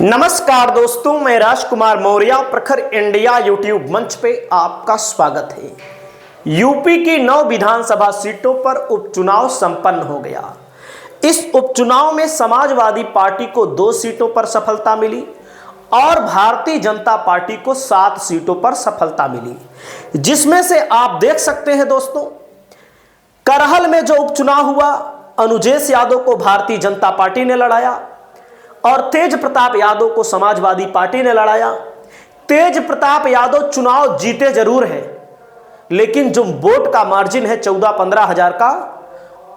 नमस्कार दोस्तों, मैं राजकुमार मौर्य प्रखर इंडिया यूट्यूब मंच पे आपका स्वागत है। यूपी की 9 विधानसभा सीटों पर उपचुनाव संपन्न हो गया। इस उपचुनाव में समाजवादी पार्टी को 2 सीटों पर सफलता मिली और भारतीय जनता पार्टी को 7 सीटों पर सफलता मिली, जिसमें से आप देख सकते हैं दोस्तों, करहल में जो उपचुनाव हुआ, अनुजेश यादव को भारतीय जनता पार्टी ने लड़ाया और तेज प्रताप यादव को समाजवादी पार्टी ने लड़ाया। तेज प्रताप यादव चुनाव जीते जरूर है, लेकिन जो वोट का मार्जिन है 14-15 हजार का,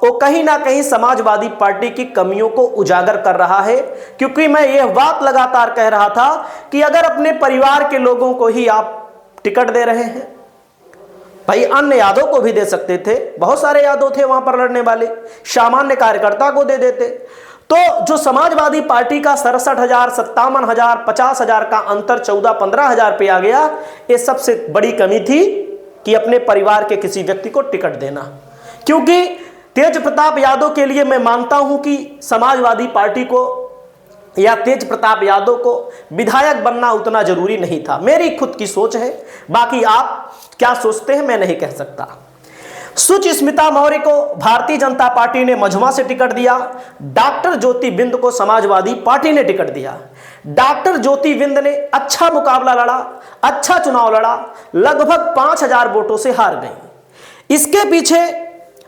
वो कहीं ना कहीं समाजवादी पार्टी की कमियों को उजागर कर रहा है। क्योंकि मैं यह बात लगातार कह रहा था कि अगर अपने परिवार के लोगों को ही आप टिकट दे रहे हैं, भाई अन्य यादव को भी दे सकते थे, बहुत सारे यादव थे वहां पर लड़ने वाले, सामान्य कार्यकर्ता को दे देते। तो जो समाजवादी पार्टी का 67,000, 57,000, 50,000 का अंतर 14-15 हजार पे आ गया, ये सबसे बड़ी कमी थी कि अपने परिवार के किसी व्यक्ति को टिकट देना। क्योंकि तेज प्रताप यादव के लिए मैं मानता हूं कि समाजवादी पार्टी को या तेज प्रताप यादव को विधायक बनना उतना जरूरी नहीं था। मेरी खुद की सोच है, बाकी आप क्या सोचते हैं मैं नहीं कह सकता। सुचिस्मिता मौर्य को भारतीय जनता पार्टी ने मझवा से टिकट दिया। डॉक्टर ज्योति बिंद को समाजवादी पार्टी ने टिकट दिया। डॉक्टर ज्योति बिंद ने अच्छा मुकाबला लड़ा, अच्छा चुनाव लड़ा, लगभग 5,000 वोटों से हार गई। इसके पीछे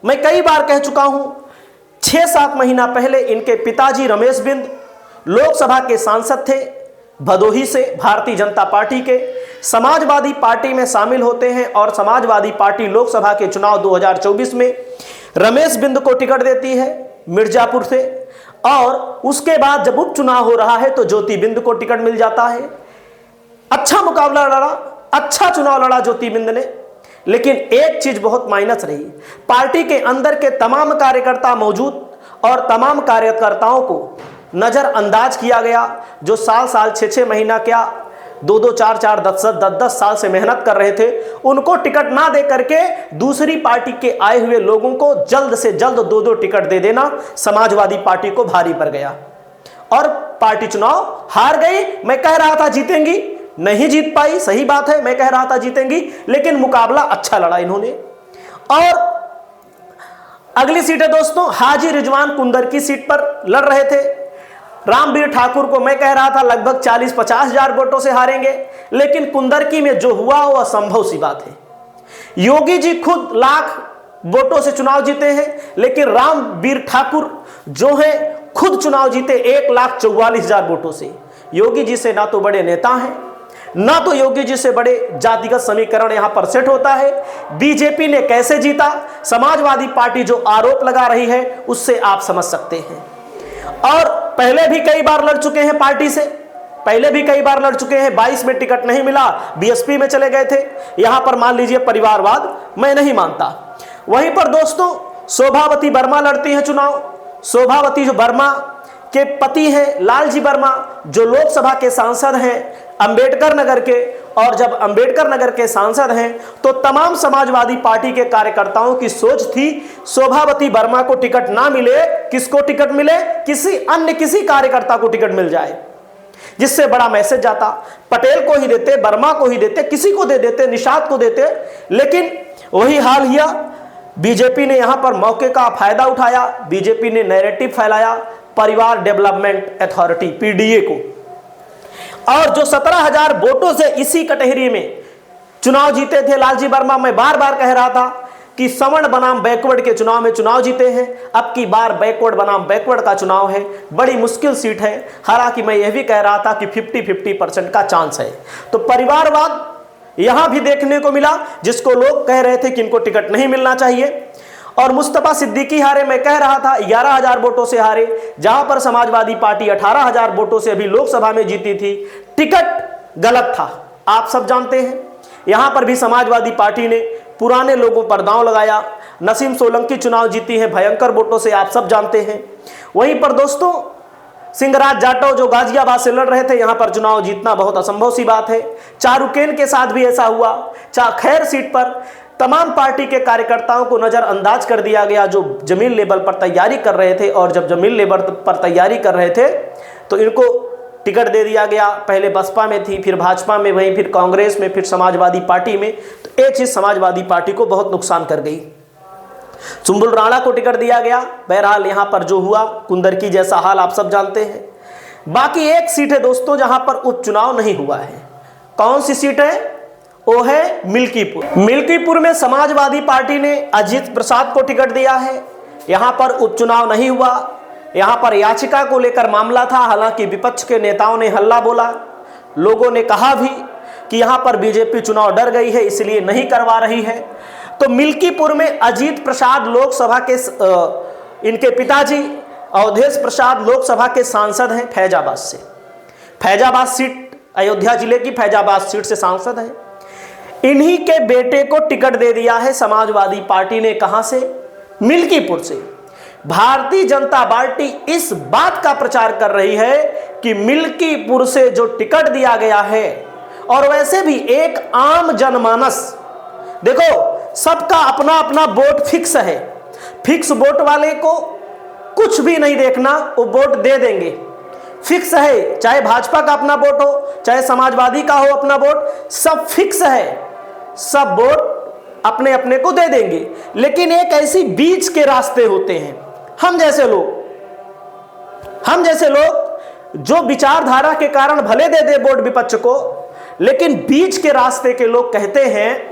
मैं कई बार कह चुका हूं, 6-7 महीना पहले इनके पिताजी रमेश बिंद लोकसभा के सांसद थे, भदोही से भारतीय जनता पार्टी के, समाजवादी पार्टी में शामिल होते हैं और समाजवादी पार्टी लोकसभा के चुनाव 2024 में रमेश बिंद को टिकट देती है मिर्जापुर से, और उसके बाद जब उपचुनाव हो रहा है तो ज्योति बिंद को टिकट मिल जाता है। अच्छा मुकाबला लड़ा, अच्छा चुनाव लड़ा ज्योति बिंद ने, लेकिन एक चीज बहुत माइनस रही, पार्टी के अंदर के तमाम कार्यकर्ता मौजूद और तमाम कार्यकर्ताओं को नजरअंदाज किया गया। जो साल 6-6 महीना क्या 2-2, 4-4, 10-10 साल से मेहनत कर रहे थे, उनको टिकट ना दे करके दूसरी पार्टी के आए हुए लोगों को जल्द से जल्द 2-2 टिकट दे देना समाजवादी पार्टी को भारी पड़ गया और पार्टी चुनाव हार गई। मैं कह रहा था जीतेंगी, नहीं जीत पाई, सही बात है, मैं कह रहा था जीतेंगी, लेकिन मुकाबला अच्छा लड़ा इन्होंने। और अगली सीट है दोस्तों, हाजी रिजवान कुंदर की सीट पर लड़ रहे थे। रामवीर ठाकुर को मैं कह रहा था लगभग 40-50 हजार वोटों से हारेंगे, लेकिन कुंदरकी में जो हुआ वो असंभव सी बात है। योगी जी खुद लाख वोटों से चुनाव जीते हैं, लेकिन रामवीर ठाकुर जो है खुद चुनाव जीते 1,44,000 वोटों से। योगी जी से ना तो बड़े नेता हैं, ना तो योगी जी से बड़े जातिगत समीकरण यहां पर सेट होता है। बीजेपी ने कैसे जीता, समाजवादी पार्टी जो आरोप लगा रही है उससे आप समझ सकते हैं। और पहले भी कई बार लड़ चुके हैं पार्टी से, पहले भी कई बार लड़ चुके हैं। 22 में टिकट नहीं मिला, बीएसपी में चले गए थे। यहां पर मान लीजिए परिवारवाद मैं नहीं मानता। वहीं पर दोस्तों शोभावती वर्मा लड़ती हैं चुनाव। शोभावती जो वर्मा के पति हैं लालजी वर्मा, जो लोकसभा के सांसद हैं अंबेडकर नगर के, और जब अंबेडकर नगर के सांसद हैं तो तमाम समाजवादी पार्टी के कार्यकर्ताओं की सोच थी शोभावती वर्मा को टिकट ना मिले, किसको टिकट मिले, किसी कार्यकर्ता को टिकट मिल जाए, जिससे बड़ा मैसेज जाता। पटेल को ही देते, वर्मा को ही देते, किसी को दे देते, निषाद को देते, लेकिन वही हाल हुआ। बीजेपी ने यहां पर मौके का फायदा उठाया। बीजेपी ने नैरेटिव फैलाया परिवार डेवलपमेंट अथॉरिटी पीडीए को, और जो 17,000 वोटों से इसी कटहरी में चुनाव जीते थे लालजी वर्मा। मैं बार बार कह रहा था कि सवर्ण बनाम बैकवर्ड के चुनाव में चुनाव जीते हैं, अब की बार बैकवर्ड बनाम बैकवर्ड का चुनाव है। बड़ी मुश्किल सीट है, हालांकि मैं यह भी कह रहा था कि 50-50% का चांस है। तो परिवारवाद यहां भी देखने को मिला, जिसको लोग कह रहे थे कि इनको टिकट नहीं मिलना चाहिए। और मुस्तफा सिद्दीकी हारे, मैं कह रहा था 11,000 वोटों से हारे, जहां पर समाजवादी पार्टी 18,000 वोटों से अभी लोकसभा में जीती थी। टिकट गलत था, आप सब जानते हैं। यहां पर भी समाजवादी पार्टी ने पुराने लोगों पर दांव लगाया। नसीम सोलंकी चुनाव जीती है भयंकर वोटों से, आप सब जानते हैं। वहीं पर दोस्तों सिंहराज जाटव जो गाजियाबाद से लड़ रहे थे, यहां पर चुनाव जीतना बहुत असंभव सी बात है। चारुकेन के साथ भी ऐसा हुआ। खैर सीट पर तमाम पार्टी के कार्यकर्ताओं को नजरअंदाज कर दिया गया जो जमीन लेवल पर तैयारी कर रहे थे, और जब जमीन लेवल पर तैयारी कर रहे थे तो इनको टिकट दे दिया गया। पहले बसपा में थी, फिर भाजपा में, वहीं फिर कांग्रेस में, फिर समाजवादी पार्टी में। तो ये चीज़ समाजवादी पार्टी को बहुत नुकसान कर गई। सुंबुल राणा को टिकट दिया गया। बहरहाल यहाँ पर जो हुआ, कुंदरकी जैसा हाल आप सब जानते हैं। बाकी एक सीट है दोस्तों जहाँ पर उपचुनाव नहीं हुआ है। कौन सी सीट है? वो है मिल्कीपुर। मिल्कीपुर में समाजवादी पार्टी ने अजीत प्रसाद को टिकट दिया है। यहाँ पर उपचुनाव नहीं हुआ। यहाँ पर याचिका को लेकर मामला था। हालांकि विपक्ष के नेताओं ने हल्ला बोला, लोगों ने कहा भी कि यहाँ पर बीजेपी चुनाव डर गई है, इसलिए नहीं करवा रही है। तो मिल्कीपुर में अजीत प्रसाद लोकसभा के इनके पिताजी अवधेश प्रसाद लोकसभा के सांसद हैं फैजाबाद से। फैजाबाद सीट, अयोध्या जिले की फैजाबाद सीट से सांसद हैं। इन्हीं के बेटे को टिकट दे दिया है समाजवादी पार्टी ने। कहां से? मिल्कीपुर से। भारतीय जनता पार्टी इस बात का प्रचार कर रही है कि मिल्कीपुर से जो टिकट दिया गया है, और वैसे भी एक आम जनमानस, देखो सबका अपना अपना वोट फिक्स है। फिक्स वोट वाले को कुछ भी नहीं देखना, वो वोट दे देंगे। फिक्स है, चाहे भाजपा का अपना वोट हो, चाहे समाजवादी का हो अपना वोट, सब फिक्स है। सब वोट अपने अपने को दे देंगे। लेकिन एक ऐसी बीच के रास्ते होते हैं, हम जैसे लोग जो विचारधारा के कारण भले दे दे वोट विपक्ष को, लेकिन बीच के रास्ते के लोग कहते हैं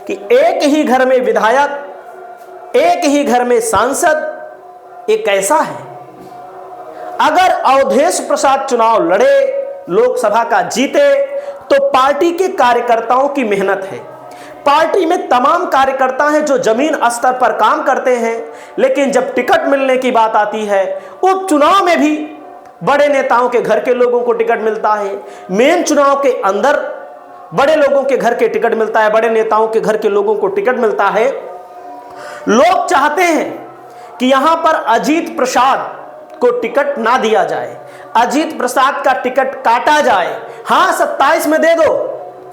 कि एक ही घर में विधायक, एक ही घर में सांसद, ये कैसा है? अगर अवधेश प्रसाद चुनाव लड़े, लोकसभा का जीते, तो पार्टी के कार्यकर्ताओं की मेहनत है। पार्टी में तमाम कार्यकर्ता हैं जो जमीन स्तर पर काम करते हैं, लेकिन जब टिकट मिलने की बात आती है, उपचुनाव में भी बड़े नेताओं के घर के लोगों को टिकट मिलता है। मेन चुनाव के अंदर बड़े लोगों के घर के टिकट मिलता है, बड़े नेताओं के घर के लोगों को टिकट मिलता है। लोग चाहते हैं कि यहां पर अजीत प्रसाद को टिकट ना दिया जाए, अजीत प्रसाद का टिकट काटा जाए। हां 27 में दे दो,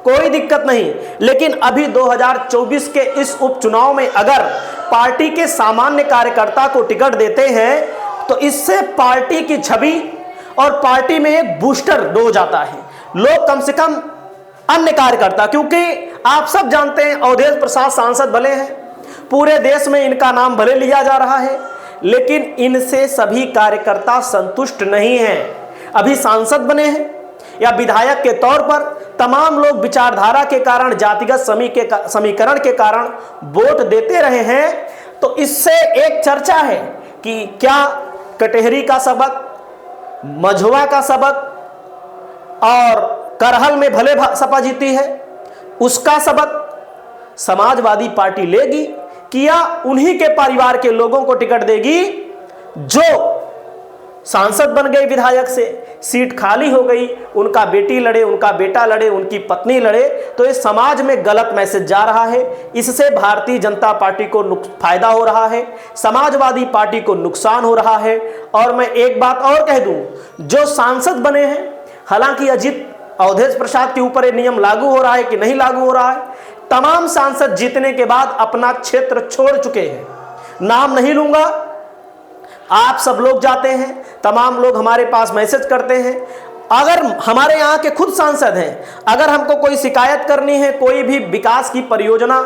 कोई दिक्कत नहीं, लेकिन अभी 2024 के इस उपचुनाव में अगर पार्टी के सामान्य कार्यकर्ता को टिकट देते हैं तो इससे पार्टी की छवि और पार्टी में एक बूस्टर डोज आता है। लोग कम से कम अन्य कार्यकर्ता, क्योंकि आप सब जानते हैं अवधेश प्रसाद सांसद भले हैं, पूरे देश में इनका नाम भले लिया जा रहा है, लेकिन इनसे सभी कार्यकर्ता संतुष्ट नहीं हैं। अभी सांसद बने हैं या विधायक के तौर पर तमाम लोग विचारधारा के कारण, जातिगत समीकरण के कारण वोट देते रहे हैं। तो इससे एक चर्चा है कि क्या कटहरी का सबक, मझुआ का सबक और करहल में भले सपा जीती है, उसका सबक समाजवादी पार्टी लेगी कि या उन्हीं के परिवार के लोगों को टिकट देगी जो सांसद बन गए, विधायक से सीट खाली हो गई, उनका बेटी लड़े, उनका बेटा लड़े, उनकी पत्नी लड़े। तो ये समाज में गलत मैसेज जा रहा है। इससे भारतीय जनता पार्टी को फायदा हो रहा है, समाजवादी पार्टी को नुकसान हो रहा है। और मैं एक बात और कह दूं, जो सांसद बने हैं, हालांकि अवधेश प्रसाद के ऊपर ये नियम लागू हो रहा है कि नहीं लागू हो रहा है, तमाम सांसद जीतने के बाद अपना क्षेत्र छोड़ चुके हैं। नाम नहीं लूंगा, आप सब लोग जाते हैं, तमाम लोग हमारे पास मैसेज करते हैं। अगर हमारे यहाँ के खुद सांसद हैं, अगर हमको कोई शिकायत करनी है, कोई भी विकास की परियोजना,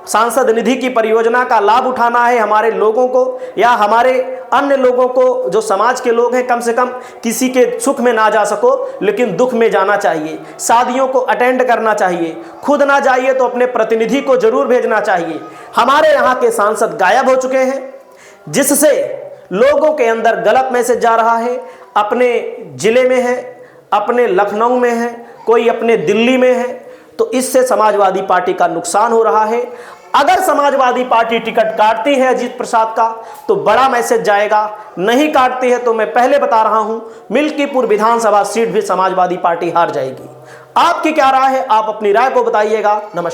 सांसद निधि की परियोजना का लाभ उठाना है हमारे लोगों को या हमारे अन्य लोगों को, जो समाज के लोग हैं, कम से कम किसी के सुख में ना जा सको लेकिन दुख में जाना चाहिए, शादियों को अटेंड करना चाहिए, खुद ना जाइए तो अपने प्रतिनिधि को जरूर भेजना चाहिए। हमारे यहाँ के सांसद गायब हो चुके हैं, जिससे लोगों के अंदर गलत मैसेज जा रहा है। अपने जिले में है, अपने लखनऊ में है, कोई अपने दिल्ली में है। तो इससे समाजवादी पार्टी का नुकसान हो रहा है। अगर समाजवादी पार्टी टिकट काटती है अजीत प्रसाद का तो बड़ा मैसेज जाएगा, नहीं काटती है तो मैं पहले बता रहा हूं, मिल्कीपुर विधानसभा सीट भी समाजवादी पार्टी हार जाएगी। आपकी क्या राय है? आप अपनी राय को बताइएगा। नमस्कार।